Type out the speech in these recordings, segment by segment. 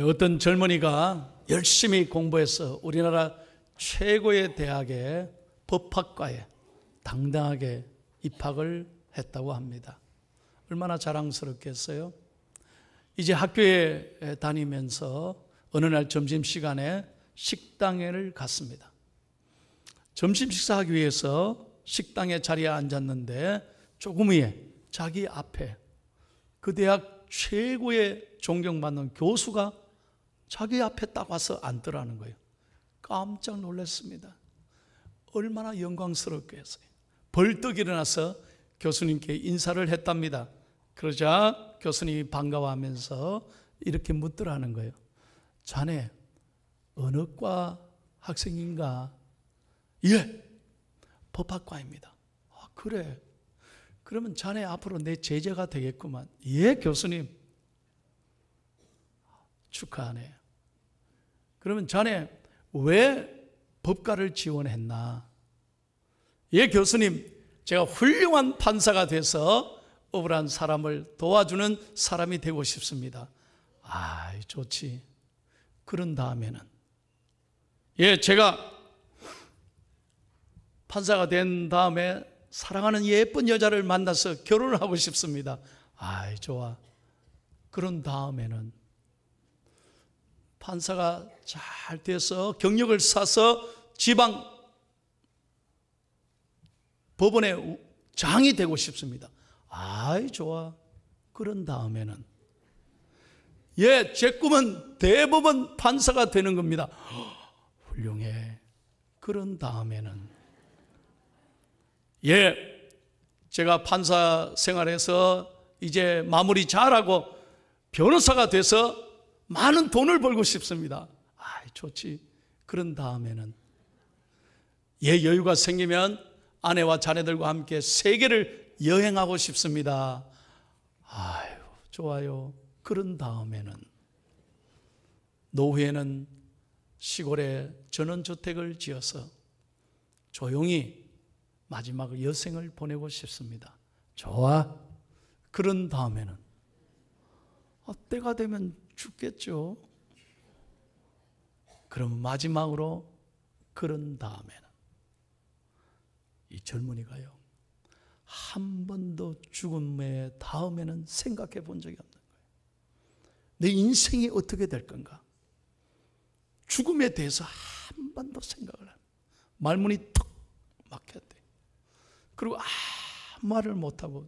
어떤 젊은이가 열심히 공부해서 우리나라 최고의 대학의 법학과에 당당하게 입학을 했다고 합니다. 얼마나 자랑스럽겠어요? 이제 학교에 다니면서 어느 날 점심시간에 식당에를 갔습니다. 점심 식사하기 위해서 식당의 자리에 앉았는데 조금 후에 자기 앞에 그 대학 최고의 존경받는 교수가 자기 앞에 딱 와서 앉더라는 거예요. 깜짝 놀랐습니다. 얼마나 영광스럽겠어요. 벌떡 일어나서 교수님께 인사를 했답니다. 그러자 교수님이 반가워하면서 이렇게 묻더라는 거예요. 자네 어느 과 학생인가? 예, 법학과입니다. 아, 그래? 그러면 자네 앞으로 내 제자가 되겠구만. 예, 교수님. 축하하네요. 그러면 자네 왜 법과를 지원했나? 예, 교수님. 제가 훌륭한 판사가 돼서 억울한 사람을 도와주는 사람이 되고 싶습니다. 아, 좋지. 그런 다음에는 예, 제가 판사가 된 다음에 사랑하는 예쁜 여자를 만나서 결혼을 하고 싶습니다. 아이, 좋아. 그런 다음에는 판사가 잘 돼서 경력을 쌓아서 지방 법원의 장이 되고 싶습니다. 아이, 좋아. 그런 다음에는 예, 제 꿈은 대법원 판사가 되는 겁니다. 훌륭해. 그런 다음에는 예, 제가 판사 생활에서 이제 마무리 잘하고 변호사가 돼서 많은 돈을 벌고 싶습니다. 아이, 좋지. 그런 다음에는 예, 여유가 생기면 아내와 자녀들과 함께 세계를 여행하고 싶습니다. 아유, 좋아요. 그런 다음에는 노후에는 시골에 전원주택을 지어서 조용히 마지막 여생을 보내고 싶습니다. 좋아. 그런 다음에는 때가 되면 죽겠죠. 그럼 마지막으로 그런 다음에는 이 젊은이가요, 한 번도 죽음의 다음에는 생각해 본 적이 없는 거예요. 내 인생이 어떻게 될 건가? 죽음에 대해서 한 번도 생각을 안 해요. 말문이 턱 막혔대. 그리고 아무 말을 못하고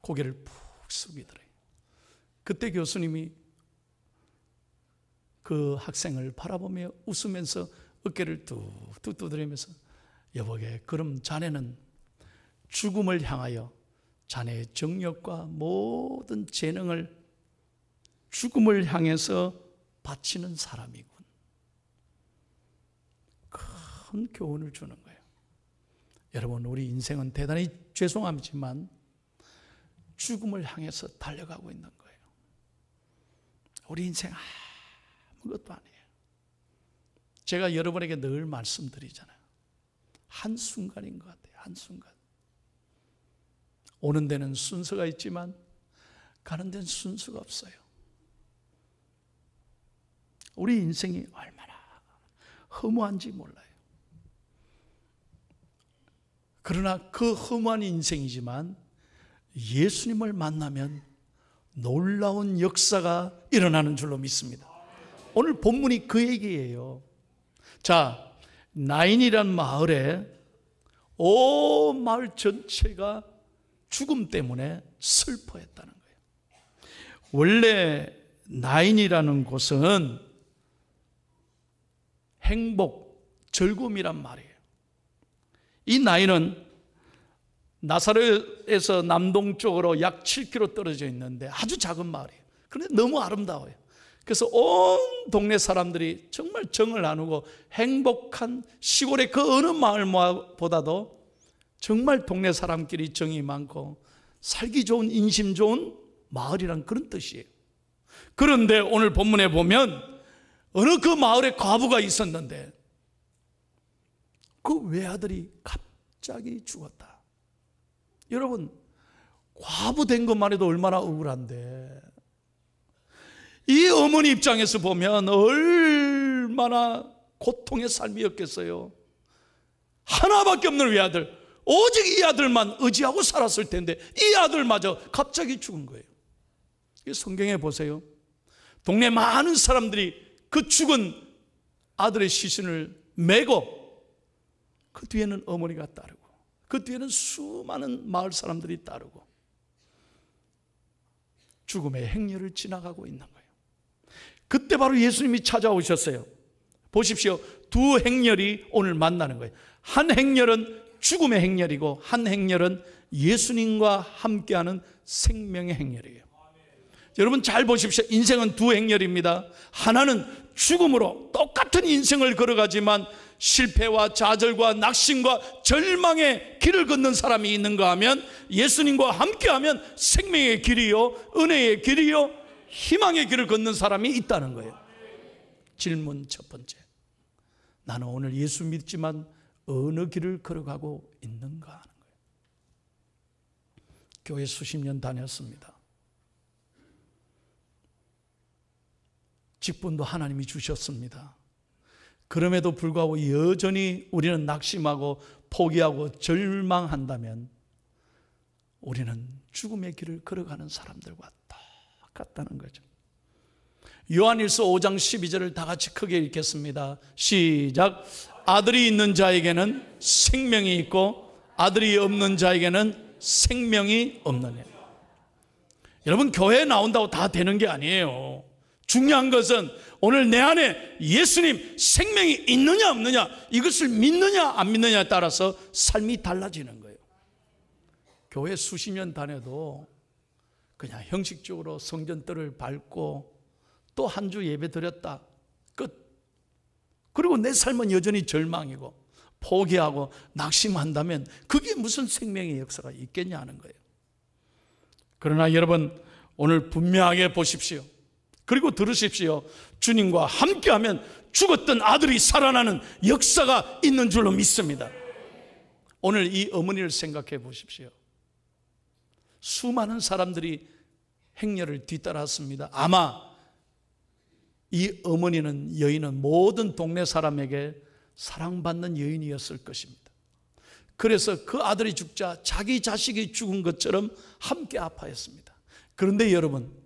고개를 푹 숙이더래요. 그때 교수님이 그 학생을 바라보며 웃으면서 어깨를 뚝뚝 두드리면서 여보게, 그럼 자네는 죽음을 향하여 자네의 정력과 모든 재능을 죽음을 향해서 바치는 사람이군. 큰 교훈을 주는 거예요. 여러분, 우리 인생은 대단히 죄송하지만 죽음을 향해서 달려가고 있는 거예요. 우리 인생 아무것도 아니에요. 제가 여러분에게 늘 말씀드리잖아요. 한순간인 것 같아요. 한순간. 오는 데는 순서가 있지만 가는 데는 순서가 없어요. 우리 인생이 얼마나 허무한지 몰라요. 그러나 그 허무한 인생이지만 예수님을 만나면 놀라운 역사가 일어나는 줄로 믿습니다. 오늘 본문이 그 얘기예요. 자, 나인이란 마을에 온 마을 전체가 죽음 때문에 슬퍼했다는 거예요. 원래 나인이라는 곳은 행복, 즐거움이란 말이에요. 이 나인은 나사렛에서 남동쪽으로 약 7km 떨어져 있는데 아주 작은 마을이에요. 그런데 너무 아름다워요. 그래서 온 동네 사람들이 정말 정을 나누고 행복한 시골의 그 어느 마을보다도 정말 동네 사람끼리 정이 많고 살기 좋은, 인심 좋은 마을이란 그런 뜻이에요. 그런데 오늘 본문에 보면 어느 그 마을에 과부가 있었는데 그 외아들이 갑자기 죽었다. 여러분, 과부 된 것만 해도 얼마나 억울한데 이 어머니 입장에서 보면 얼마나 고통의 삶이었겠어요. 하나밖에 없는 외아들, 오직 이 아들만 의지하고 살았을 텐데 이 아들마저 갑자기 죽은 거예요. 성경에 보세요. 동네 많은 사람들이 그 죽은 아들의 시신을 메고 그 뒤에는 어머니가 따르고 그 뒤에는 수많은 마을 사람들이 따르고 죽음의 행렬을 지나가고 있는 거예요. 그때 바로 예수님이 찾아오셨어요. 보십시오. 두 행렬이 오늘 만나는 거예요. 한 행렬은 죽음의 행렬이고 한 행렬은 예수님과 함께하는 생명의 행렬이에요. 여러분 잘 보십시오. 인생은 두 행렬입니다. 하나는 죽음으로 똑같은 인생을 걸어가지만 실패와 좌절과 낙심과 절망의 길을 걷는 사람이 있는가 하면 예수님과 함께하면 생명의 길이요, 은혜의 길이요, 희망의 길을 걷는 사람이 있다는 거예요. 질문 첫 번째, 나는 오늘 예수 믿지만 어느 길을 걸어가고 있는가 하는 거예요. 교회 수십 년 다녔습니다. 직분도 하나님이 주셨습니다. 그럼에도 불구하고 여전히 우리는 낙심하고 포기하고 절망한다면 우리는 죽음의 길을 걸어가는 사람들과 똑같다는 거죠. 요한일서 5장 12절을 다 같이 크게 읽겠습니다. 시작. 아들이 있는 자에게는 생명이 있고 아들이 없는 자에게는 생명이 없느냐. 여러분 교회에 나온다고 다 되는 게 아니에요. 중요한 것은 오늘 내 안에 예수님 생명이 있느냐 없느냐, 이것을 믿느냐 안 믿느냐에 따라서 삶이 달라지는 거예요. 교회 수십 년 다녀도 그냥 형식적으로 성전뜰을 밟고 또 한 주 예배 드렸다 끝. 그리고 내 삶은 여전히 절망이고 포기하고 낙심한다면 그게 무슨 생명의 역사가 있겠냐 하는 거예요. 그러나 여러분 오늘 분명하게 보십시오. 그리고 들으십시오. 주님과 함께하면 죽었던 아들이 살아나는 역사가 있는 줄로 믿습니다. 오늘 이 어머니를 생각해 보십시오. 수많은 사람들이 행렬을 뒤따랐습니다. 아마 이 어머니는, 여인은 모든 동네 사람에게 사랑받는 여인이었을 것입니다. 그래서 그 아들이 죽자 자기 자식이 죽은 것처럼 함께 아파했습니다. 그런데 여러분,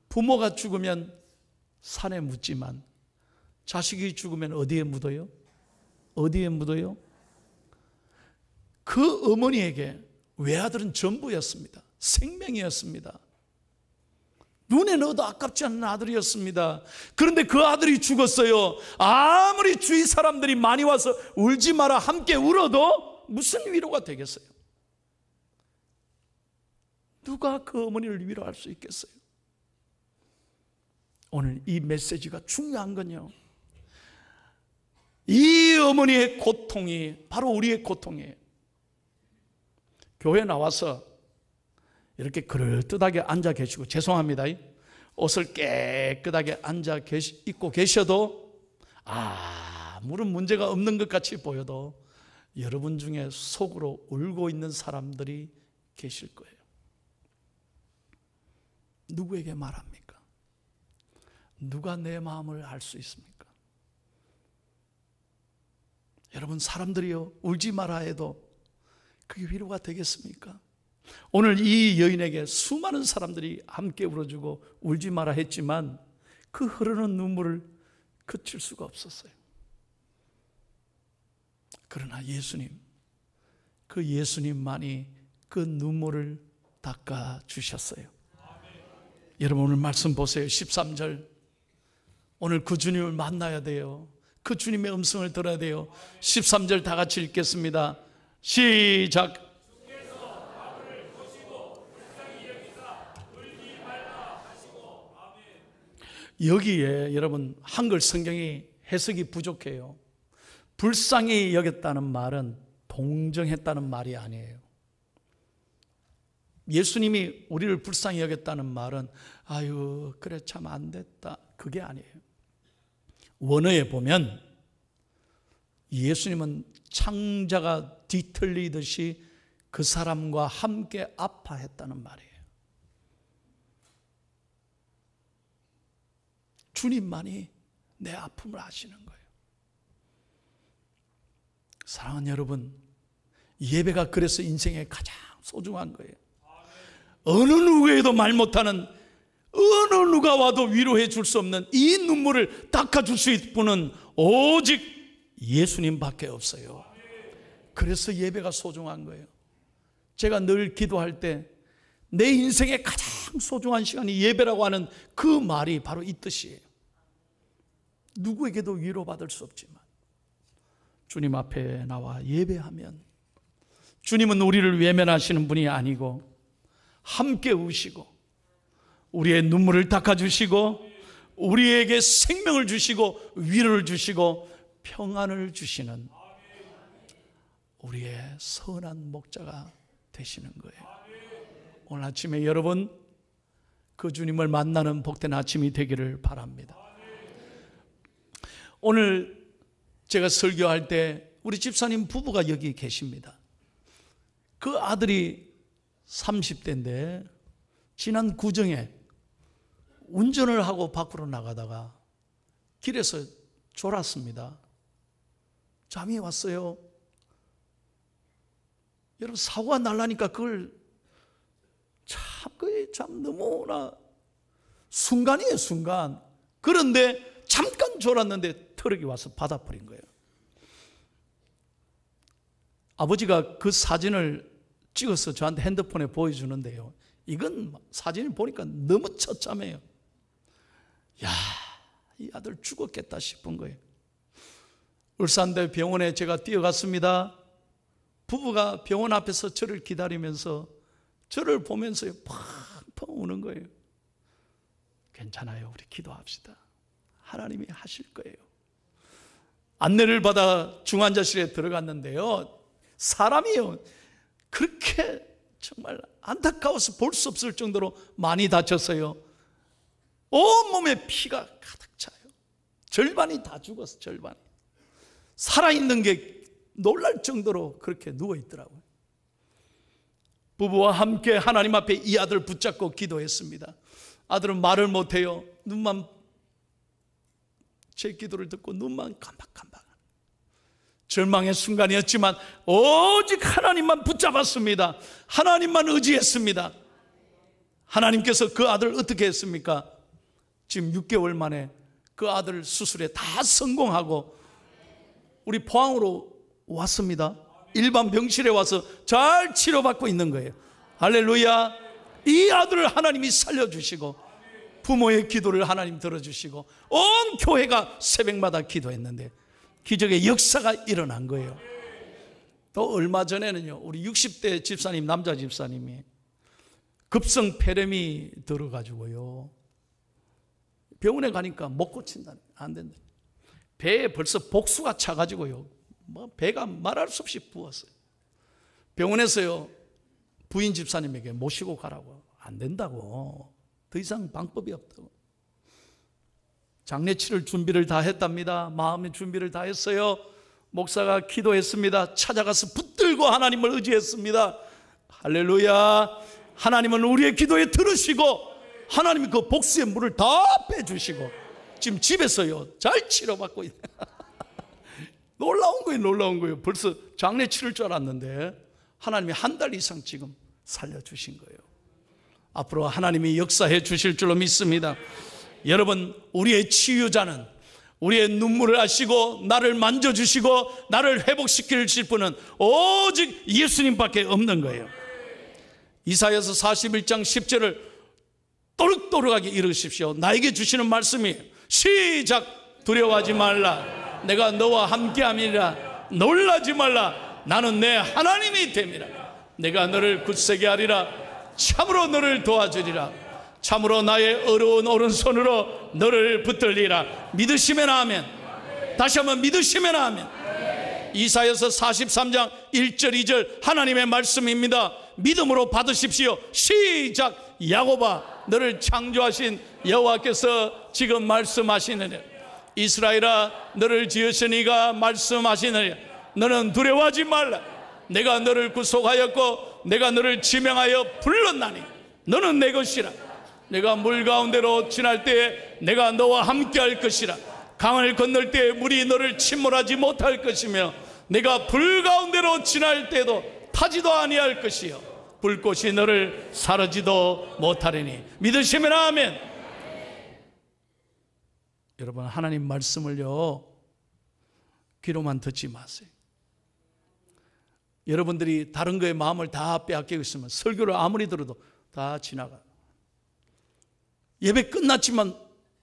부모가 죽으면 산에 묻지만 자식이 죽으면 어디에 묻어요? 어디에 묻어요? 그 어머니에게 외아들은 전부였습니다. 생명이었습니다. 눈에 넣어도 아깝지 않은 아들이었습니다. 그런데 그 아들이 죽었어요. 아무리 주위 사람들이 많이 와서 울지 마라 함께 울어도 무슨 위로가 되겠어요? 누가 그 어머니를 위로할 수 있겠어요? 오늘 이 메시지가 중요한 건요, 이 어머니의 고통이 바로 우리의 고통이에요. 교회 나와서 이렇게 그럴듯하게 앉아 계시고, 죄송합니다, 옷을 깨끗하게 입고 계셔도 아무런 문제가 없는 것 같이 보여도 여러분 중에 속으로 울고 있는 사람들이 계실 거예요. 누구에게 말합니까? 누가 내 마음을 알 수 있습니까? 여러분, 사람들이요, 울지 마라 해도 그게 위로가 되겠습니까? 오늘 이 여인에게 수많은 사람들이 함께 울어주고 울지 마라 했지만 그 흐르는 눈물을 그칠 수가 없었어요. 그러나 예수님, 그 예수님만이 그 눈물을 닦아주셨어요. 여러분 오늘 말씀 보세요. 13절. 오늘 그 주님을 만나야 돼요. 그 주님의 음성을 들어야 돼요. 13절 다 같이 읽겠습니다. 시작. 여기에 여러분 한글 성경이 해석이 부족해요. 불쌍히 여겼다는 말은 동정했다는 말이 아니에요. 예수님이 우리를 불쌍히 여겼다는 말은 아유 그래 참 안 됐다, 그게 아니에요. 원어에 보면 예수님은 창자가 뒤틀리듯이 그 사람과 함께 아파했다는 말이에요. 주님만이 내 아픔을 아시는 거예요. 사랑하는 여러분, 예배가 그래서 인생에 가장 소중한 거예요. 어느 누구에도 말 못하는, 어느 누가 와도 위로해 줄 수 없는 이 눈물을 닦아줄 수 있는 분은 오직 예수님밖에 없어요. 그래서 예배가 소중한 거예요. 제가 늘 기도할 때 내 인생의 가장 소중한 시간이 예배라고 하는 그 말이 바로 이 뜻이에요. 누구에게도 위로받을 수 없지만 주님 앞에 나와 예배하면 주님은 우리를 외면하시는 분이 아니고 함께 우시고 우리의 눈물을 닦아주시고 우리에게 생명을 주시고 위로를 주시고 평안을 주시는 우리의 선한 목자가 되시는 거예요. 오늘 아침에 여러분 그 주님을 만나는 복된 아침이 되기를 바랍니다. 오늘 제가 설교할 때 우리 집사님 부부가 여기 계십니다. 그 아들이 30대인데 지난 구정에 운전을 하고 밖으로 나가다가 길에서 졸았습니다. 잠이 왔어요. 여러분, 사고가 날라니까 그걸 참 너무나 순간이에요, 순간. 그런데 잠깐 졸았는데 트럭이 와서 받아버린 거예요. 아버지가 그 사진을 찍어서 저한테 핸드폰에 보여주는데요, 이건 사진을 보니까 너무 처참해요. 야, 이 아들 죽었겠다 싶은 거예요. 울산대 병원에 제가 뛰어갔습니다. 부부가 병원 앞에서 저를 기다리면서 저를 보면서 펑펑 우는 거예요. 괜찮아요, 우리 기도합시다. 하나님이 하실 거예요. 안내를 받아 중환자실에 들어갔는데요, 사람이요, 그렇게 정말 안타까워서 볼 수 없을 정도로 많이 다쳤어요. 온몸에 피가 가득 차요. 절반이 다 죽었어, 절반이. 살아있는 게 놀랄 정도로 그렇게 누워있더라고요. 부부와 함께 하나님 앞에 이 아들 붙잡고 기도했습니다. 아들은 말을 못해요. 눈만, 제 기도를 듣고 눈만 깜박깜박. 절망의 순간이었지만 오직 하나님만 붙잡았습니다. 하나님만 의지했습니다. 하나님께서 그 아들을 어떻게 했습니까? 지금 6개월 만에 그 아들 수술에 다 성공하고 우리 포항으로 왔습니다. 일반 병실에 와서 잘 치료받고 있는 거예요. 할렐루야. 이 아들을 하나님이 살려주시고 부모의 기도를 하나님 들어주시고 온 교회가 새벽마다 기도했는데 기적의 역사가 일어난 거예요. 또 얼마 전에는요, 우리 60대 집사님, 남자 집사님이 급성 폐렴이 들어가지고요, 병원에 가니까 못 고친다, 안 된다. 배에 벌써 복수가 차가지고요, 배가 말할 수 없이 부었어요. 병원에서요, 부인 집사님에게 모시고 가라고. 안 된다고, 더 이상 방법이 없다고. 장례 치를 준비를 다 했답니다. 마음의 준비를 다 했어요. 목사가 기도했습니다. 찾아가서 붙들고 하나님을 의지했습니다. 할렐루야. 하나님은 우리의 기도에 들으시고 하나님이 그 복수의 물을 다 빼주시고 지금 집에서요 잘 치료받고 있어요. 놀라운 거예요, 놀라운 거예요. 벌써 장례 치를 줄 알았는데 하나님이 한 달 이상 지금 살려주신 거예요. 앞으로 하나님이 역사해 주실 줄로 믿습니다. 여러분, 우리의 치유자는, 우리의 눈물을 아시고 나를 만져주시고 나를 회복시킬 분은 오직 예수님밖에 없는 거예요. 이사야서 41장 10절을 또륵또륵하게 읽으십시오. 나에게 주시는 말씀이 시작. 두려워하지 말라. 내가 너와 함께함이라. 놀라지 말라. 나는 내 하나님이 됨이라. 내가 너를 굳세게 하리라. 참으로 너를 도와주리라. 참으로 나의 어려운 오른손으로 너를 붙들리라. 믿으시면 아멘. 다시 한번 믿으시면 아멘. 이사야서 43장 1절 2절 하나님의 말씀입니다. 믿음으로 받으십시오. 시작. 야곱아, 너를 창조하신 여호와께서 지금 말씀하시느니라. 이스라엘아, 너를 지으시니가 말씀하시느니라. 너는 두려워하지 말라. 내가 너를 구속하였고 내가 너를 지명하여 불렀나니 너는 내 것이라. 내가 물 가운데로 지날 때에 내가 너와 함께 할 것이라. 강을 건널 때에 물이 너를 침몰하지 못할 것이며 내가 불 가운데로 지날 때도 타지도 아니할 것이요 불꽃이 너를 사르지도 못하리니. 믿으시면 아멘. 여러분, 하나님 말씀을요 귀로만 듣지 마세요. 여러분들이 다른 거에 마음을 다 빼앗기고 있으면 설교를 아무리 들어도 다 지나가요. 예배 끝났지만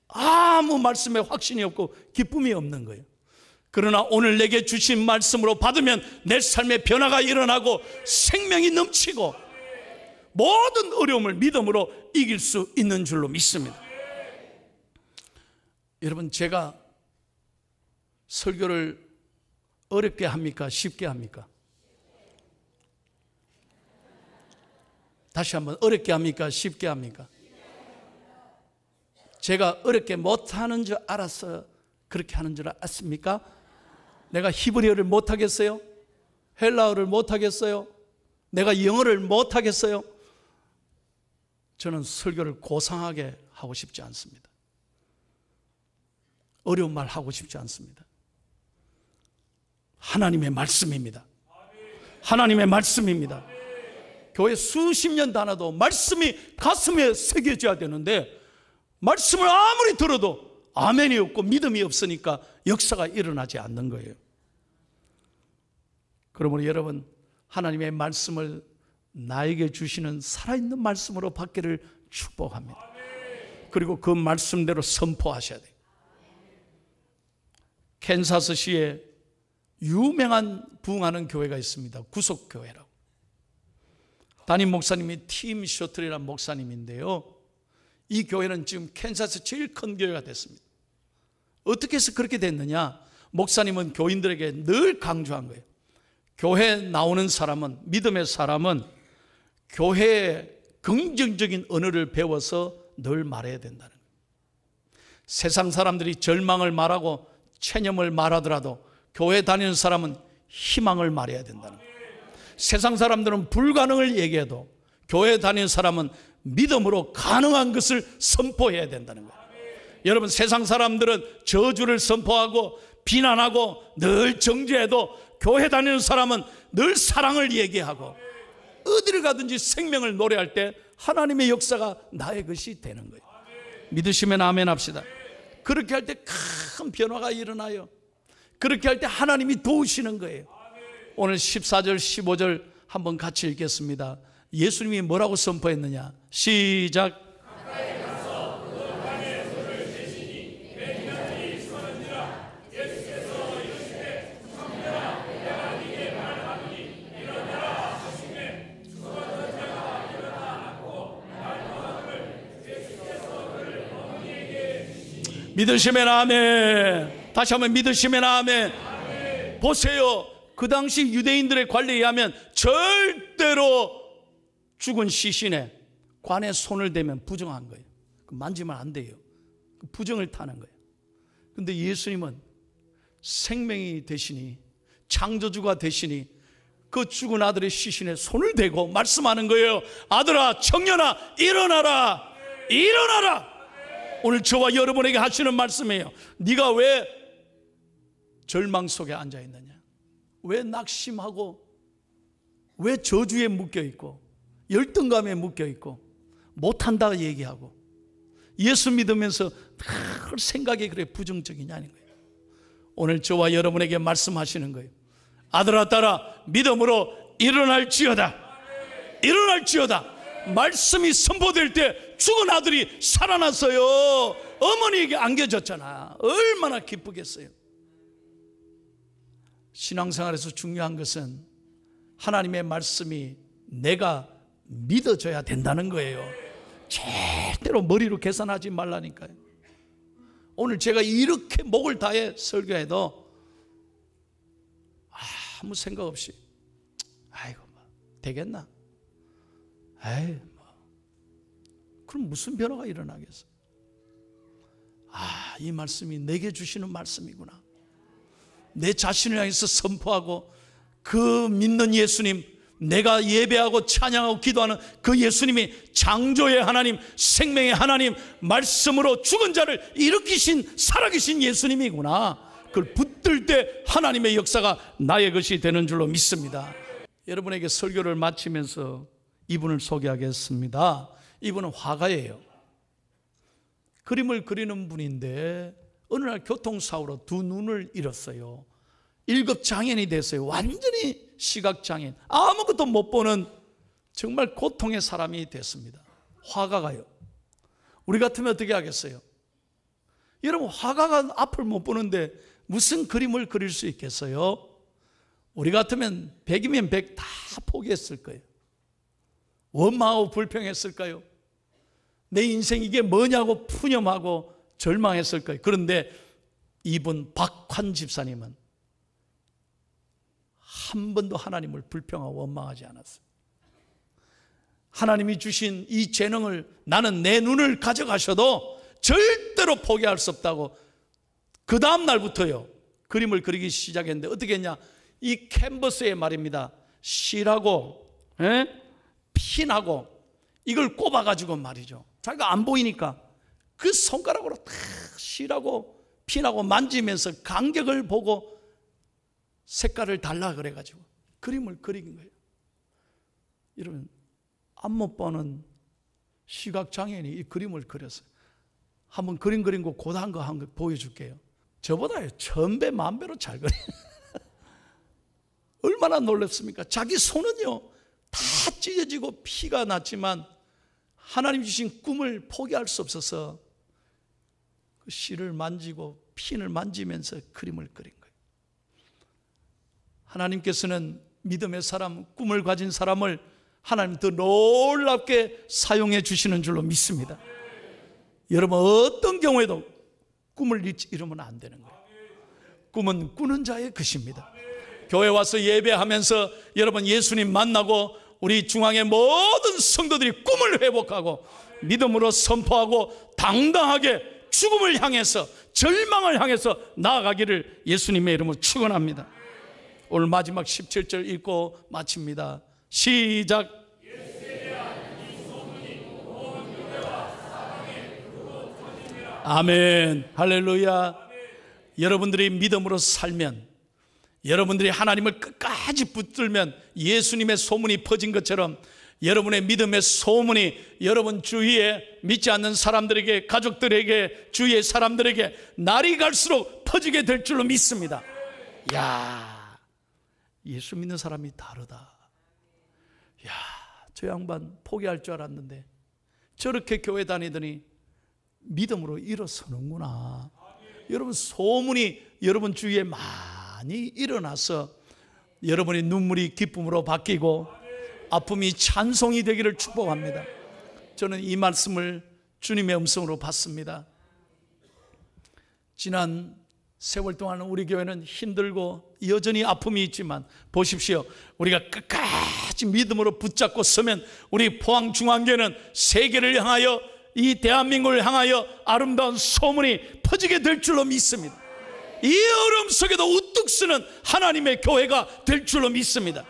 아무 말씀에 확신이 없고 기쁨이 없는 거예요. 그러나 오늘 내게 주신 말씀으로 받으면 내 삶에 변화가 일어나고 생명이 넘치고 모든 어려움을 믿음으로 이길 수 있는 줄로 믿습니다. 여러분, 제가 설교를 어렵게 합니까? 쉽게 합니까? 다시 한번, 어렵게 합니까? 쉽게 합니까? 제가 어렵게 못하는 줄 알았어요? 그렇게 하는 줄 아십니까? 내가 히브리어를 못하겠어요? 헬라어를 못하겠어요? 내가 영어를 못하겠어요? 저는 설교를 고상하게 하고 싶지 않습니다. 어려운 말 하고 싶지 않습니다. 하나님의 말씀입니다. 하나님의 말씀입니다. 교회 수십 년 다녀도 말씀이 가슴에 새겨져야 되는데 말씀을 아무리 들어도 아멘이 없고 믿음이 없으니까 역사가 일어나지 않는 거예요. 그러므로 여러분, 하나님의 말씀을 나에게 주시는 살아있는 말씀으로 받기를 축복합니다. 그리고 그 말씀대로 선포하셔야 돼요. 캔사스시에 유명한 부흥하는 교회가 있습니다. 구속교회라고. 담임 목사님이 팀 셔틀이라는 목사님인데요, 이 교회는 지금 캔사스 제일 큰 교회가 됐습니다. 어떻게 해서 그렇게 됐느냐? 목사님은 교인들에게 늘 강조한 거예요. 교회 나오는 사람은, 믿음의 사람은 교회의 긍정적인 언어를 배워서 늘 말해야 된다는 거예요. 세상 사람들이 절망을 말하고 체념을 말하더라도 교회 다니는 사람은 희망을 말해야 된다는 거예요. 세상 사람들은 불가능을 얘기해도 교회 다니는 사람은 믿음으로 가능한 것을 선포해야 된다는 거예요. 여러분, 세상 사람들은 저주를 선포하고 비난하고 늘 정죄해도 교회 다니는 사람은 늘 사랑을 얘기하고 어디를 가든지 생명을 노래할 때 하나님의 역사가 나의 것이 되는 거예요. 믿으시면 아멘 합시다. 그렇게 할 때 큰 변화가 일어나요. 그렇게 할 때 하나님이 도우시는 거예요. 오늘 14절 15절 한번 같이 읽겠습니다. 예수님이 뭐라고 선포했느냐? 시작. 믿으시면 아멘. 다시 한번 믿으시면 아멘. 보세요. 그 당시 유대인들의 관리에 의하면 절대로 죽은 시신에 관에 손을 대면 부정한 거예요. 만지면 안 돼요. 부정을 타는 거예요. 그런데 예수님은 생명이 되시니, 창조주가 되시니 그 죽은 아들의 시신에 손을 대고 말씀하는 거예요. 아들아, 청년아, 일어나라. 일어나라. 오늘 저와 여러분에게 하시는 말씀이에요. 네가 왜 절망 속에 앉아 있느냐? 왜 낙심하고, 왜 저주에 묶여 있고, 열등감에 묶여 있고, 못한다 얘기하고, 예수 믿으면서 늘 생각이 그래 부정적이냐는 거예요. 오늘 저와 여러분에게 말씀하시는 거예요. 아들아, 딸아, 믿음으로 일어날지어다. 일어날지어다. 말씀이 선포될 때 죽은 아들이 살아났어요. 어머니에게 안겨졌잖아. 얼마나 기쁘겠어요. 신앙생활에서 중요한 것은 하나님의 말씀이 내가 믿어져야 된다는 거예요. 절대로 머리로 계산하지 말라니까요. 오늘 제가 이렇게 목을 다해 설교해도 아무 생각 없이 아이고 되겠나? 에이 그럼 무슨 변화가 일어나겠어? 이 말씀이 내게 주시는 말씀이구나. 내 자신을 향해서 선포하고 그 믿는 예수님, 내가 예배하고 찬양하고 기도하는 그 예수님이 창조의 하나님, 생명의 하나님, 말씀으로 죽은 자를 일으키신 살아계신 예수님이구나. 그걸 붙들 때 하나님의 역사가 나의 것이 되는 줄로 믿습니다. 여러분에게 설교를 마치면서 이분을 소개하겠습니다. 이분은 화가예요. 그림을 그리는 분인데 어느 날 교통사고로 두 눈을 잃었어요. 1급 장애인이 됐어요. 완전히 시각장애인, 아무것도 못 보는 정말 고통의 사람이 됐습니다. 화가가요. 우리 같으면 어떻게 하겠어요? 여러분, 화가가 앞을 못 보는데 무슨 그림을 그릴 수 있겠어요? 우리 같으면 100이면 100 다 포기했을 거예요. 원망하고 불평했을까요? 내 인생 이게 뭐냐고 푸념하고 절망했을 거예요. 그런데 이분 박환 집사님은 한 번도 하나님을 불평하고 원망하지 않았어요. 하나님이 주신 이 재능을 나는 내 눈을 가져가셔도 절대로 포기할 수 없다고 그 다음 날부터요 그림을 그리기 시작했는데 어떻게 했냐, 이 캔버스에 말입니다 실하고 핀하고 이걸 꼽아가지고 말이죠, 자기가 안 보이니까 그 손가락으로 탁 실하고 핀하고 만지면서 간격을 보고 색깔을 달라 그래가지고 그림을 그린 거예요. 여러분, 앞 못 보는 시각장애인이 이 그림을 그렸어요. 한번 그림 그린 거 고단 거 한 거 보여줄게요. 저보다요 1000배 만배로 잘 그려요. 얼마나 놀랍습니까? 자기 손은요 다 찢어지고 피가 났지만 하나님 주신 꿈을 포기할 수 없어서 그 실을 만지고 핀을 만지면서 그림을 그린 거예요. 하나님께서는 믿음의 사람, 꿈을 가진 사람을 하나님 더 놀랍게 사용해 주시는 줄로 믿습니다. 여러분, 어떤 경우에도 꿈을 잃으면 안 되는 거예요. 꿈은 꾸는 자의 것입니다. 교회 와서 예배하면서 여러분 예수님 만나고 우리 중앙의 모든 성도들이 꿈을 회복하고 믿음으로 선포하고 당당하게 죽음을 향해서, 절망을 향해서 나아가기를 예수님의 이름으로 축원합니다. 오늘 마지막 17절 읽고 마칩니다. 시작. 아멘. 할렐루야. 여러분들이 믿음으로 살면, 여러분들이 하나님을 끝까지 붙들면 예수님의 소문이 퍼진 것처럼 여러분의 믿음의 소문이 여러분 주위에 믿지 않는 사람들에게, 가족들에게, 주위의 사람들에게 날이 갈수록 퍼지게 될 줄로 믿습니다. 야, 예수 믿는 사람이 다르다. 야, 저 양반 포기할 줄 알았는데 저렇게 교회 다니더니 믿음으로 일어서는구나. 여러분, 소문이 여러분 주위에 많이 일어나서 여러분의 눈물이 기쁨으로 바뀌고 아픔이 찬송이 되기를 축복합니다. 저는 이 말씀을 주님의 음성으로 받습니다. 지난 세월 동안 우리 교회는 힘들고 여전히 아픔이 있지만 보십시오, 우리가 끝까지 믿음으로 붙잡고 서면 우리 포항중앙교회는 세계를 향하여, 이 대한민국을 향하여 아름다운 소문이 퍼지게 될 줄로 믿습니다. 이 어려움 속에도 우뚝 서는 하나님의 교회가 될 줄로 믿습니다.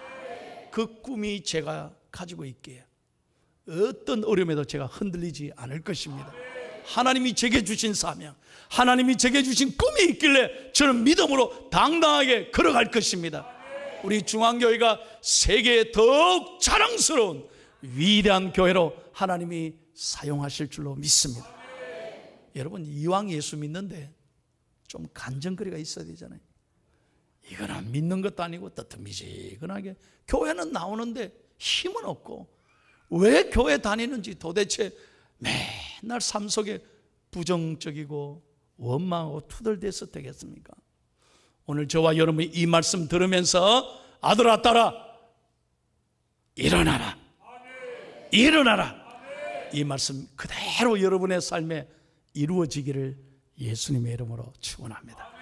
그 꿈이 제가 가지고 있기에 어떤 어려움에도 제가 흔들리지 않을 것입니다. 하나님이 제게 주신 사명, 하나님이 제게 주신 꿈이 있길래 저는 믿음으로 당당하게 걸어갈 것입니다. 우리 중앙교회가 세계에 더욱 자랑스러운 위대한 교회로 하나님이 사용하실 줄로 믿습니다. 여러분, 이왕 예수 믿는데 좀 간증거리가 있어야 되잖아요. 이거는 믿는 것도 아니고 뜨뜻미지근하게 교회는 나오는데 힘은 없고 왜 교회 다니는지 도대체 맨날 삶 속에 부정적이고 원망하고 투덜대서 되겠습니까? 오늘 저와 여러분이 이 말씀 들으면서 아들아 딸아 일어나라, 일어나라, 이 말씀 그대로 여러분의 삶에 이루어지기를 예수님의 이름으로 축원합니다.